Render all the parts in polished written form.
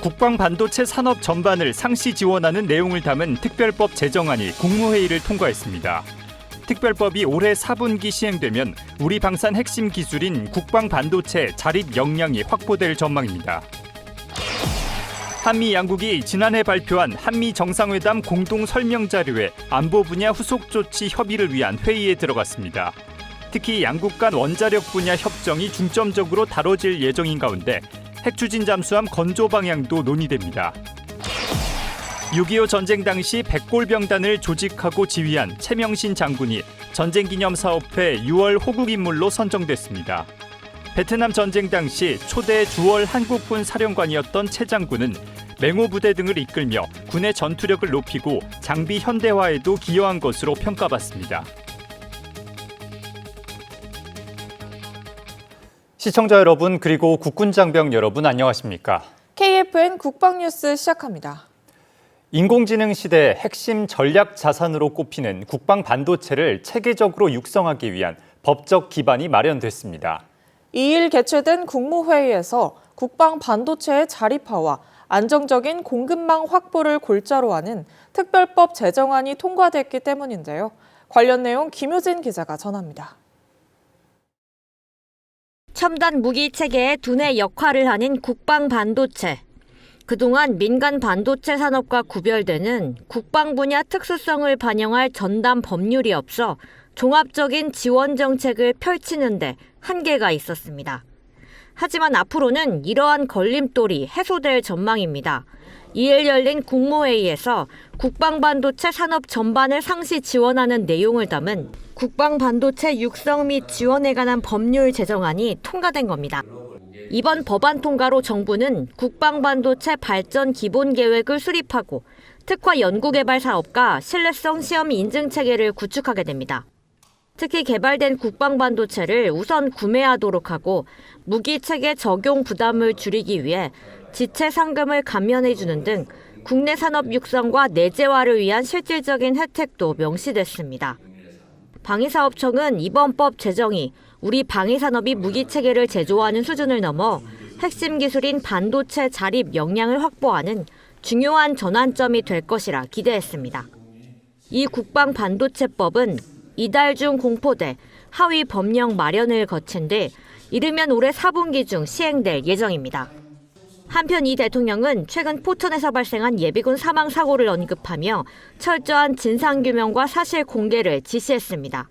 국방 반도체 산업 전반을 상시 지원하는 내용을 담은 특별법 제정안이 국무회의를 통과했습니다. 특별법이 올해 4분기 시행되면 우리 방산 핵심 기술인 국방 반도체 자립 역량이 확보될 전망입니다. 한미 양국이 지난해 발표한 한미 정상회담 공동 설명 자료에 안보 분야 후속 조치 협의를 위한 회의에 들어갔습니다. 특히 양국 간 원자력 분야 협정이 중점적으로 다뤄질 예정인 가운데 핵추진 잠수함 건조 방향도 논의됩니다. 6.25 전쟁 당시 백골병단을 조직하고 지휘한 최명신 장군이 전쟁기념사업회 6월 호국인물로 선정됐습니다. 베트남 전쟁 당시 초대 주월 한국군 사령관이었던 최 장군은 맹호부대 등을 이끌며 군의 전투력을 높이고 장비 현대화에도 기여한 것으로 평가받습니다. 시청자 여러분 그리고 국군 장병 여러분 안녕하십니까? KFN 국방뉴스 시작합니다. 인공지능 시대 핵심 전략 자산으로 꼽히는 국방 반도체를 체계적으로 육성하기 위한 법적 기반이 마련됐습니다. 2일 개최된 국무회의에서 국방 반도체의 자립화와 안정적인 공급망 확보를 골자로 하는 특별법 제정안이 통과됐기 때문인데요. 관련 내용 김효진 기자가 전합니다. 첨단 무기 체계의 두뇌 역할을 하는 국방 반도체. 그동안 민간 반도체 산업과 구별되는 국방 분야 특수성을 반영할 전담 법률이 없어 종합적인 지원 정책을 펼치는 데 한계가 있었습니다. 하지만 앞으로는 이러한 걸림돌이 해소될 전망입니다. 2일 열린 국무회의에서 국방반도체 산업 전반을 상시 지원하는 내용을 담은 국방반도체 육성 및 지원에 관한 법률 제정안이 통과된 겁니다. 이번 법안 통과로 정부는 국방반도체 발전 기본계획을 수립하고 특화 연구개발 사업과 신뢰성 시험 인증 체계를 구축하게 됩니다. 특히 개발된 국방반도체를 우선 구매하도록 하고 무기체계 적용 부담을 줄이기 위해 지체 상금을 감면해주는 등 국내 산업 육성과 내재화를 위한 실질적인 혜택도 명시됐습니다. 방위사업청은 이번 법 제정이 우리 방위산업이 무기체계를 제조하는 수준을 넘어 핵심 기술인 반도체 자립 역량을 확보하는 중요한 전환점이 될 것이라 기대했습니다. 이 국방반도체법은 이달 중 공포돼 하위 법령 마련을 거친 뒤 이르면 올해 4분기 중 시행될 예정입니다. 한편 이 대통령은 최근 포천에서 발생한 예비군 사망 사고를 언급하며 철저한 진상규명과 사실 공개를 지시했습니다.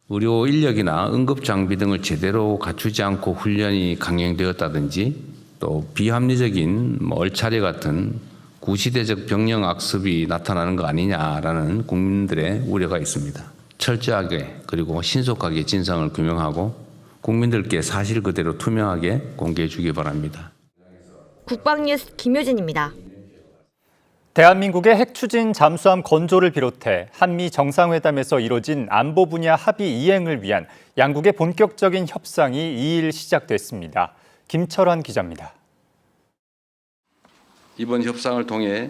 의료 인력이나 응급 장비 등을 제대로 갖추지 않고 훈련이 강행되었다든지 또 비합리적인 얼차례 같은 구시대적 병력 악습이 나타나는 거 아니냐라는 국민들의 우려가 있습니다. 철저하게 그리고 신속하게 진상을 규명하고 국민들께 사실 그대로 투명하게 공개해 주기 바랍니다. 국방뉴스 김효진입니다. 대한민국의 핵추진 잠수함 건조를 비롯해 한미 정상회담에서 이뤄진 안보 분야 합의 이행을 위한 양국의 본격적인 협상이 2일 시작됐습니다. 김철환 기자입니다. 이번 협상을 통해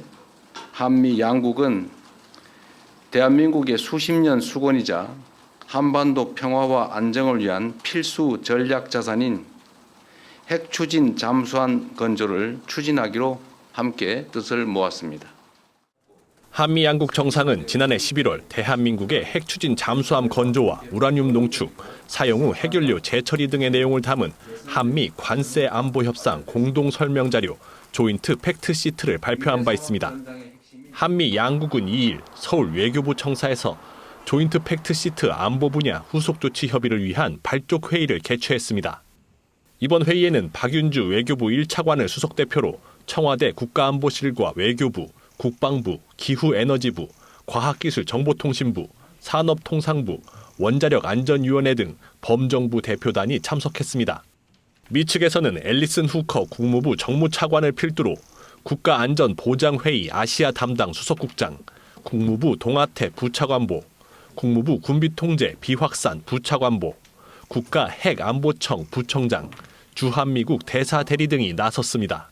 한미 양국은 대한민국의 수십 년 수건이자 한반도 평화와 안정을 위한 필수 전략 자산인 핵추진 잠수함 건조를 추진하기로 함께 뜻을 모았습니다. 한미 양국 정상은 지난해 11월 대한민국의 핵추진 잠수함 건조와 우라늄 농축, 사용 후 핵연료 재처리 등의 내용을 담은 한미 관세 안보 협상 공동 설명 자료 조인트 팩트 시트를 발표한 바 있습니다. 한미 양국은 2일 서울 외교부 청사에서 조인트 팩트 시트 안보 분야 후속 조치 협의를 위한 발족 회의를 개최했습니다. 이번 회의에는 박윤주 외교부 1차관을 수석대표로 청와대 국가안보실과 외교부, 국방부, 기후에너지부, 과학기술정보통신부, 산업통상부, 원자력안전위원회 등 범정부 대표단이 참석했습니다. 미 측에서는 앨리슨 후커 국무부 정무차관을 필두로 국가안전보장회의 아시아 담당 수석국장, 국무부 동아태 부차관보, 국무부 군비통제 비확산 부차관보, 국가핵안보청 부청장, 주한미국 대사대리 등이 나섰습니다.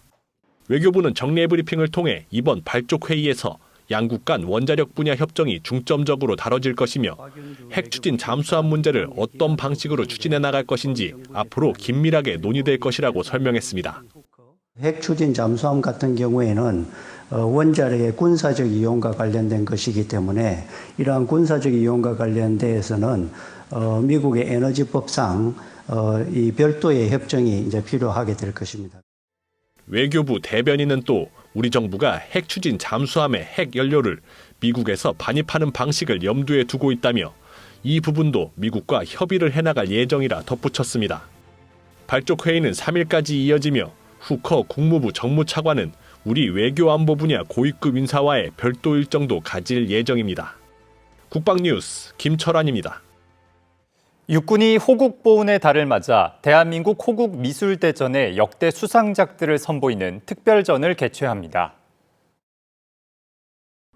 외교부는 정례 브리핑을 통해 이번 발족 회의에서 양국 간 원자력 분야 협정이 중점적으로 다뤄질 것이며 핵추진 잠수함 문제를 어떤 방식으로 추진해 나갈 것인지 앞으로 긴밀하게 논의될 것이라고 설명했습니다. 핵 추진 잠수함 같은 경우에는 원자력의 군사적 이용과 관련된 것이기 때문에 이러한 군사적 이용과 관련돼서는 미국의 에너지법상 이 별도의 협정이 이제 필요하게 될 것입니다. 외교부 대변인은 또 우리 정부가 핵 추진 잠수함의 핵 연료를 미국에서 반입하는 방식을 염두에 두고 있다며 이 부분도 미국과 협의를 해나갈 예정이라 덧붙였습니다. 발족 회의는 3일까지 이어지며 후커 국무부 정무차관은 우리 외교안보 분야 고위급 인사와의 별도 일정도 가질 예정입니다. 국방뉴스 김철환입니다. 육군이 호국 보훈의 달을 맞아 대한민국 호국 미술대전의 역대 수상작들을 선보이는 특별전을 개최합니다.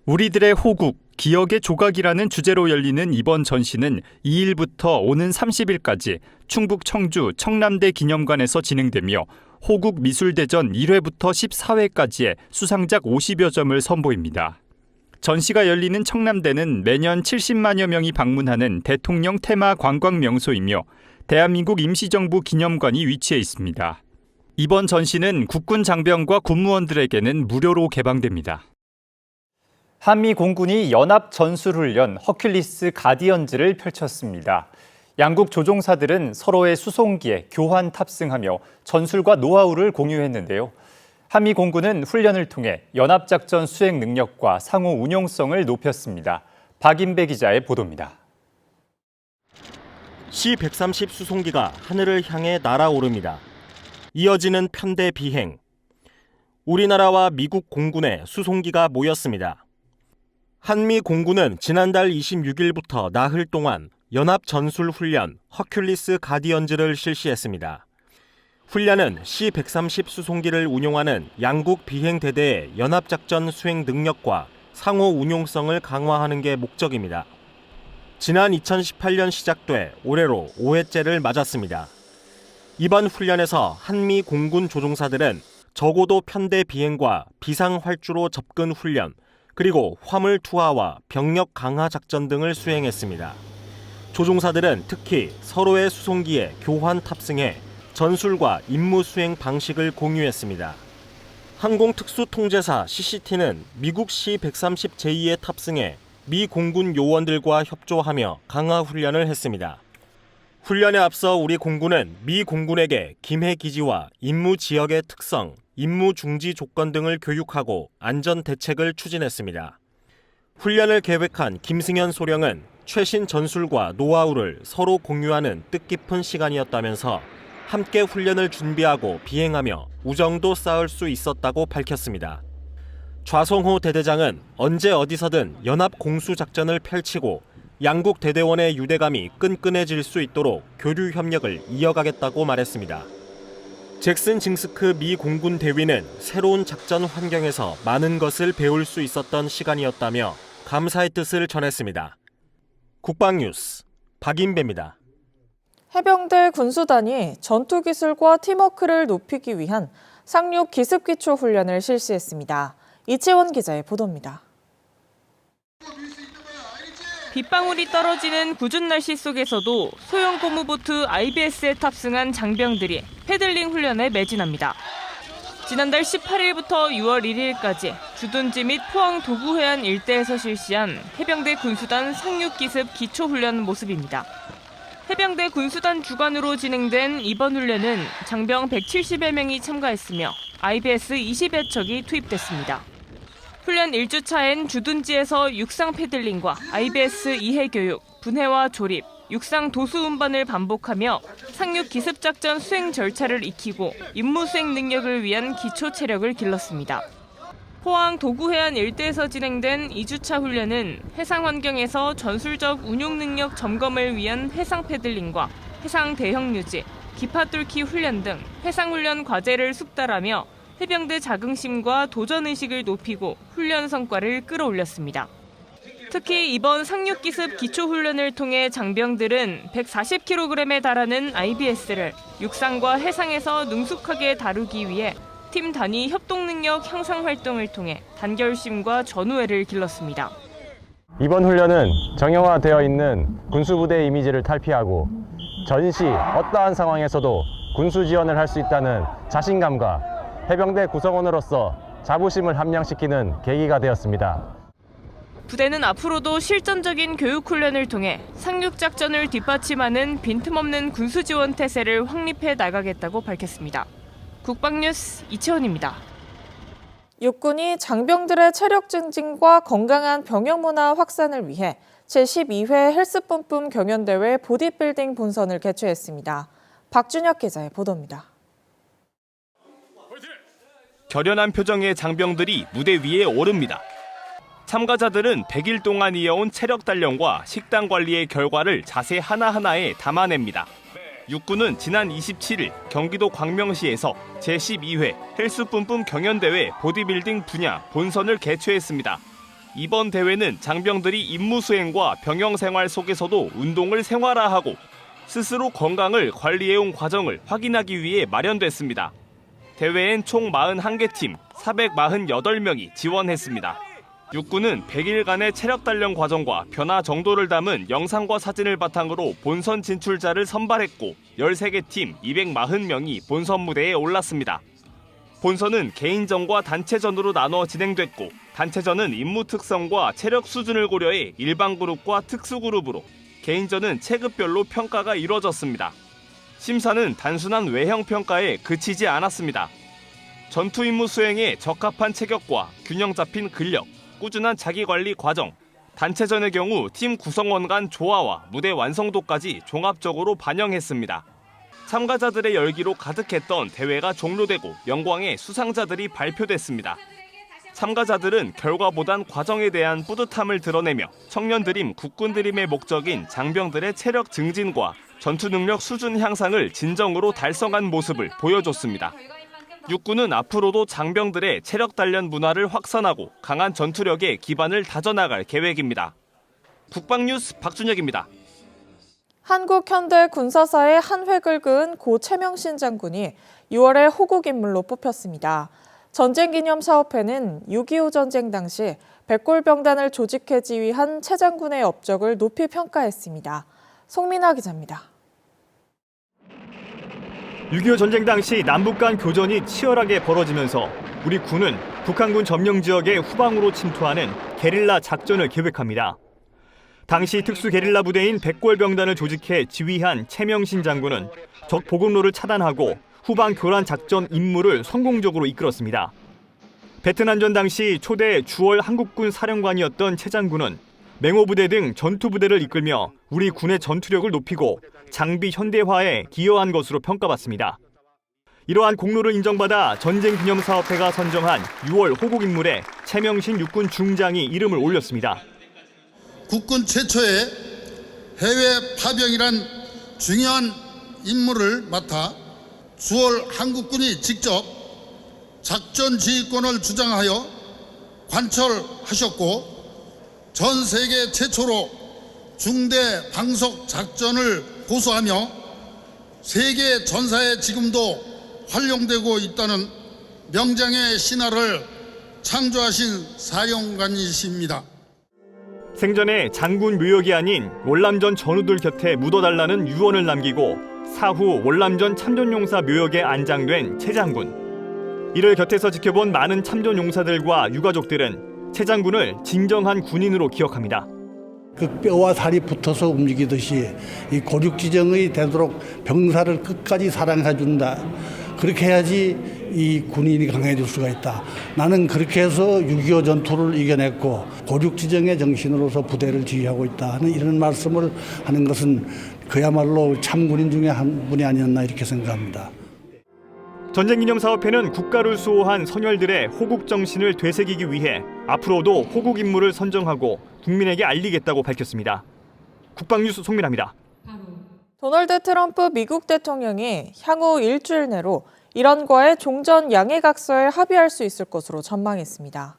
우리들의 호국, 기억의 조각이라는 주제로 열리는 이번 전시는 2일부터 오는 30일까지 충북 청주 청남대 기념관에서 진행되며 호국 미술대전 1회부터 14회까지의 수상작 50여 점을 선보입니다. 전시가 열리는 청남대는 매년 70만여 명이 방문하는 대통령 테마 관광 명소이며 대한민국 임시정부 기념관이 위치해 있습니다. 이번 전시는 국군 장병과 군무원들에게는 무료로 개방됩니다. 한미 공군이 연합 전술훈련 허큘리스 가디언즈를 펼쳤습니다. 양국 조종사들은 서로의 수송기에 교환 탑승하며 전술과 노하우를 공유했는데요. 한미 공군은 훈련을 통해 연합작전 수행 능력과 상호 운용성을 높였습니다. 박인배 기자의 보도입니다. C-130 수송기가 하늘을 향해 날아오릅니다. 이어지는 편대 비행. 우리나라와 미국 공군의 수송기가 모였습니다. 한미 공군은 지난달 26일부터 나흘 동안 연합 전술 훈련 허큘리스 가디언즈를 실시했습니다. 훈련은 C-130 수송기를 운용하는 양국 비행대대의 연합작전 수행 능력과 상호 운용성을 강화하는 게 목적입니다. 지난 2018년 시작돼 올해로 5회째를 맞았습니다. 이번 훈련에서 한미 공군 조종사들은 저고도 편대 비행과 비상 활주로 접근 훈련, 그리고 화물 투하와 병력 강화 작전 등을 수행했습니다. 조종사들은 특히 서로의 수송기에 교환 탑승해 전술과 임무 수행 방식을 공유했습니다. 항공특수통제사 CCT는 미국 C-130J에 탑승해 미 공군 요원들과 협조하며 강화 훈련을 했습니다. 훈련에 앞서 우리 공군은 미 공군에게 김해 기지와 임무 지역의 특성, 임무 중지 조건 등을 교육하고 안전 대책을 추진했습니다. 훈련을 계획한 김승현 소령은 최신 전술과 노하우를 서로 공유하는 뜻깊은 시간이었다면서 함께 훈련을 준비하고 비행하며 우정도 쌓을 수 있었다고 밝혔습니다. 좌성호 대대장은 언제 어디서든 연합 공수 작전을 펼치고 양국 대대원의 유대감이 끈끈해질 수 있도록 교류 협력을 이어가겠다고 말했습니다. 잭슨 징스크 미 공군 대위는 새로운 작전 환경에서 많은 것을 배울 수 있었던 시간이었다며 감사의 뜻을 전했습니다. 국방뉴스 박인배입니다. 해병대 군수단이 전투기술과 팀워크를 높이기 위한 상륙 기습기초 훈련을 실시했습니다. 이채원 기자의 보도입니다. 빗방울이 떨어지는 궂은 날씨 속에서도 소형 고무보트 IBS에 탑승한 장병들이 패들링 훈련에 매진합니다. 지난달 18일부터 6월 1일까지 주둔지 및 포항 도구해안 일대에서 실시한 해병대 군수단 상륙기습 기초훈련 모습입니다. 해병대 군수단 주관으로 진행된 이번 훈련은 장병 170여 명이 참가했으며 IBS 20여 척이 투입됐습니다. 훈련 1주차엔 주둔지에서 육상 패들링과 IBS 이해 교육, 분해와 조립, 육상 도수 운반을 반복하며 상륙 기습작전 수행 절차를 익히고 임무 수행 능력을 위한 기초 체력을 길렀습니다. 포항 도구해안 일대에서 진행된 2주차 훈련은 해상 환경에서 전술적 운용 능력 점검을 위한 해상 패들링과 해상 대형 유지, 기파 뚫기 훈련 등 해상 훈련 과제를 숙달하며 해병대 자긍심과 도전의식을 높이고 훈련 성과를 끌어올렸습니다. 특히 이번 상륙기습 기초훈련을 통해 장병들은 140kg에 달하는 IBS를 육상과 해상에서 능숙하게 다루기 위해 팀 단위 협동 능력 향상 활동을 통해 단결심과 전우애를 길렀습니다. 이번 훈련은 정형화되어 있는 군수부대 이미지를 탈피하고 전시 어떠한 상황에서도 군수 지원을 할 수 있다는 자신감과 해병대 구성원으로서 자부심을 함양시키는 계기가 되었습니다. 부대는 앞으로도 실전적인 교육 훈련을 통해 상륙 작전을 뒷받침하는 빈틈없는 군수 지원 태세를 확립해 나가겠다고 밝혔습니다. 국방뉴스 이채원입니다. 육군이 장병들의 체력 증진과 건강한 병영 문화 확산을 위해 제12회 헬스뿜뿜 경연대회 보디빌딩 본선을 개최했습니다. 박준혁 기자의 보도입니다. 결연한 표정의 장병들이 무대 위에 오릅니다. 참가자들은 100일 동안 이어온 체력 단련과 식단 관리의 결과를 자세 하나하나에 담아냅니다. 육군은 지난 27일 경기도 광명시에서 제12회 헬스뿜뿜 경연대회 보디빌딩 분야 본선을 개최했습니다. 이번 대회는 장병들이 임무 수행과 병영 생활 속에서도 운동을 생활화하고 스스로 건강을 관리해온 과정을 확인하기 위해 마련됐습니다. 대회엔 총 41개 팀 448명이 지원했습니다. 육군은 100일간의 체력 단련 과정과 변화 정도를 담은 영상과 사진을 바탕으로 본선 진출자를 선발했고 13개 팀 240명이 본선 무대에 올랐습니다. 본선은 개인전과 단체전으로 나눠 진행됐고 단체전은 임무 특성과 체력 수준을 고려해 일반 그룹과 특수 그룹으로, 개인전은 체급별로 평가가 이루어졌습니다. 심사는 단순한 외형 평가에 그치지 않았습니다. 전투 임무 수행에 적합한 체격과 균형 잡힌 근력, 꾸준한 자기관리 과정, 단체전의 경우 팀 구성원 간 조화와 무대 완성도까지 종합적으로 반영했습니다. 참가자들의 열기로 가득했던 대회가 종료되고 영광의 수상자들이 발표됐습니다. 참가자들은 결과보단 과정에 대한 뿌듯함을 드러내며 청년드림, 국군드림의 목적인 장병들의 체력 증진과 전투 능력 수준 향상을 진정으로 달성한 모습을 보여줬습니다. 육군은 앞으로도 장병들의 체력 단련 문화를 확산하고 강한 전투력의 기반을 다져나갈 계획입니다. 국방뉴스 박준혁입니다. 한국 현대 군사사의 한 획을 그은 고 최명신 장군이 6월에 호국 인물로 뽑혔습니다. 전쟁기념사업회는 6.25 전쟁 당시 백골병단을 조직해 지휘한 최 장군의 업적을 높이 평가했습니다. 송민아 기자입니다. 6.25 전쟁 당시 남북 간 교전이 치열하게 벌어지면서 우리 군은 북한군 점령 지역의 후방으로 침투하는 게릴라 작전을 계획합니다. 당시 특수 게릴라 부대인 백골병단을 조직해 지휘한 최명신 장군은 적 보급로를 차단하고 후방 교란 작전 임무를 성공적으로 이끌었습니다. 베트남전 당시 초대 주월 한국군 사령관이었던 최 장군은 맹호부대 등 전투부대를 이끌며 우리 군의 전투력을 높이고 장비 현대화에 기여한 것으로 평가받습니다. 이러한 공로를 인정받아 전쟁기념사업회가 선정한 6월 호국인물에 최명신 육군 중장이 이름을 올렸습니다. 국군 최초의 해외 파병이란 중요한 임무를 맡아 주월 한국군이 직접 작전 지휘권을 주장하여 관철하셨고 전 세계 최초로 중대 방속 작전을 고수하며 세계 전사에 지금도 활용되고 있다는 명장의 신화를 창조하신 사령관이십니다. 생전에 장군 묘역이 아닌 월남전 전우들 곁에 묻어달라는 유언을 남기고 사후 월남전 참전용사 묘역에 안장된 최 장군. 이를 곁에서 지켜본 많은 참전용사들과 유가족들은 최 장군을 진정한 군인으로 기억합니다. 그 뼈와 살이 붙어서 움직이듯이 이 고륙지정의 되도록 병사를 끝까지 사랑해준다. 그렇게 해야지 이 군인이 강해질 수가 있다. 나는 그렇게 해서 6.25 전투를 이겨냈고 고륙지정의 정신으로서 부대를 지휘하고 있다 하는 이런 말씀을 하는 것은 그야말로 참군인 중에 한 분이 아니었나 이렇게 생각합니다. 전쟁기념사업회는 국가를 수호한 선열들의 호국 정신을 되새기기 위해 앞으로도 호국 인물을 선정하고 국민에게 알리겠다고 밝혔습니다. 국방뉴스 송민아입니다. 도널드 트럼프 미국 대통령이 향후 일주일 내로 이란과의 종전 양해각서에 합의할 수 있을 것으로 전망했습니다.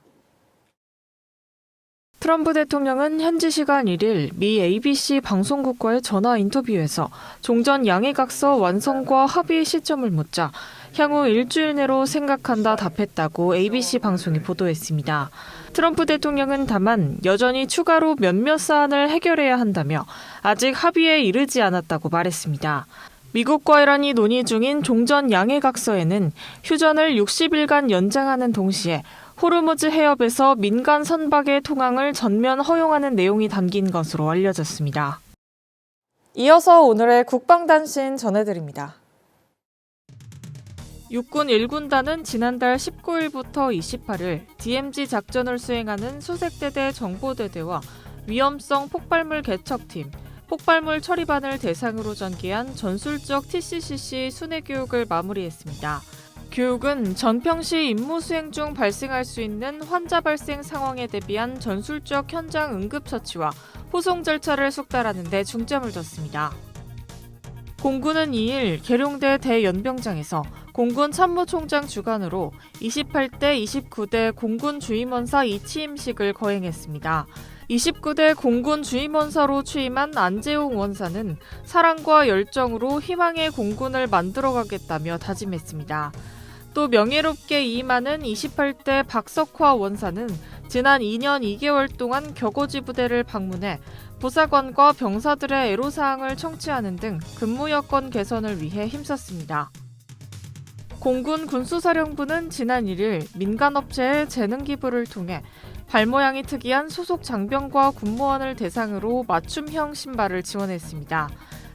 트럼프 대통령은 현지 시간 1일 미 ABC 방송국과의 전화 인터뷰에서 종전 양해각서 완성과 합의 시점을 묻자 향후 일주일 내로 생각한다 답했다고 ABC 방송이 보도했습니다. 트럼프 대통령은 다만 여전히 추가로 몇몇 사안을 해결해야 한다며 아직 합의에 이르지 않았다고 말했습니다. 미국과 이란이 논의 중인 종전 양해각서에는 휴전을 60일간 연장하는 동시에 호르무즈 해협에서 민간 선박의 통항을 전면 허용하는 내용이 담긴 것으로 알려졌습니다. 이어서 오늘의 국방단신 전해드립니다. 육군 1군단은 지난달 19일부터 28일 DMZ 작전을 수행하는 수색대대 정보대대와 위험성 폭발물 개척팀, 폭발물 처리반을 대상으로 전개한 전술적 TCCC 순회 교육을 마무리했습니다. 교육은 전평시 임무 수행 중 발생할 수 있는 환자 발생 상황에 대비한 전술적 현장 응급처치와 후송 절차를 숙달하는 데 중점을 뒀습니다. 공군은 2일 계룡대 대연병장에서 공군 참모총장 주관으로 28대 29대 공군 주임원사 이취임식을 거행했습니다. 29대 공군 주임원사로 취임한 안재홍 원사는 사랑과 열정으로 희망의 공군을 만들어가겠다며 다짐했습니다. 또 명예롭게 이임하는 28대 박석화 원사는 지난 2년 2개월 동안 격오지 부대를 방문해 부사관과 병사들의 애로사항을 청취하는 등 근무 여건 개선을 위해 힘썼습니다. 공군 군수사령부는 지난 1일 민간업체의 재능 기부를 통해 발 모양이 특이한 소속 장병과 군무원을 대상으로 맞춤형 신발을 지원했습니다.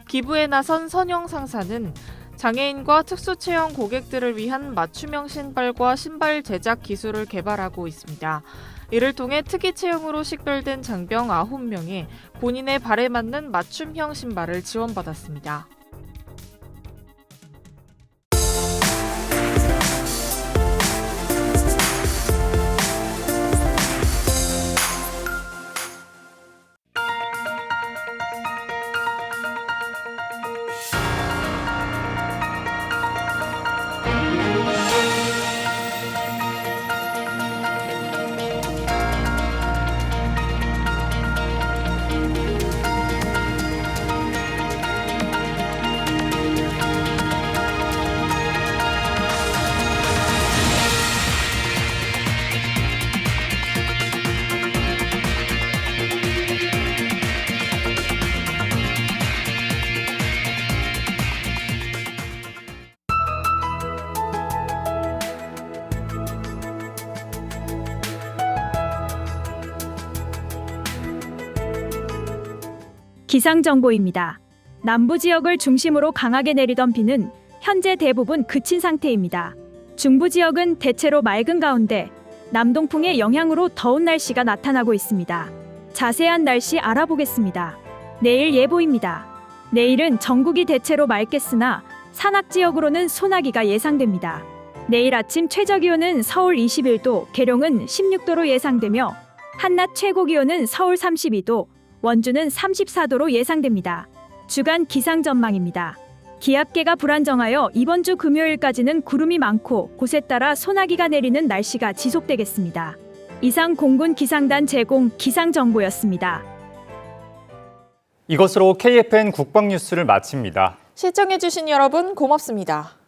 기부에 나선 선영 상사는 장애인과 특수체형 고객들을 위한 맞춤형 신발과 신발 제작 기술을 개발하고 있습니다. 이를 통해 특이 체형으로 식별된 장병 9명이 본인의 발에 맞는 맞춤형 신발을 지원받았습니다. 기상정보입니다. 남부 지역을 중심으로 강하게 내리던 비는 현재 대부분 그친 상태입니다. 중부 지역은 대체로 맑은 가운데 남동풍의 영향으로 더운 날씨가 나타나고 있습니다. 자세한 날씨 알아보겠습니다. 내일 예보입니다. 내일은 전국이 대체로 맑겠으나 산악 지역으로는 소나기가 예상됩니다. 내일 아침 최저기온은 서울 21도, 계룡은 16도로 예상되며 한낮 최고기온은 서울 32도, 원주는 34도로 예상됩니다. 주간 기상 전망입니다. 기압계가 불안정하여 이번 주 금요일까지는 구름이 많고 곳에 따라 소나기가 내리는 날씨가 지속되겠습니다. 이상 공군 기상단 제공 기상정보였습니다. 이것으로 KFN 국방뉴스를 마칩니다. 시청해주신 여러분 고맙습니다.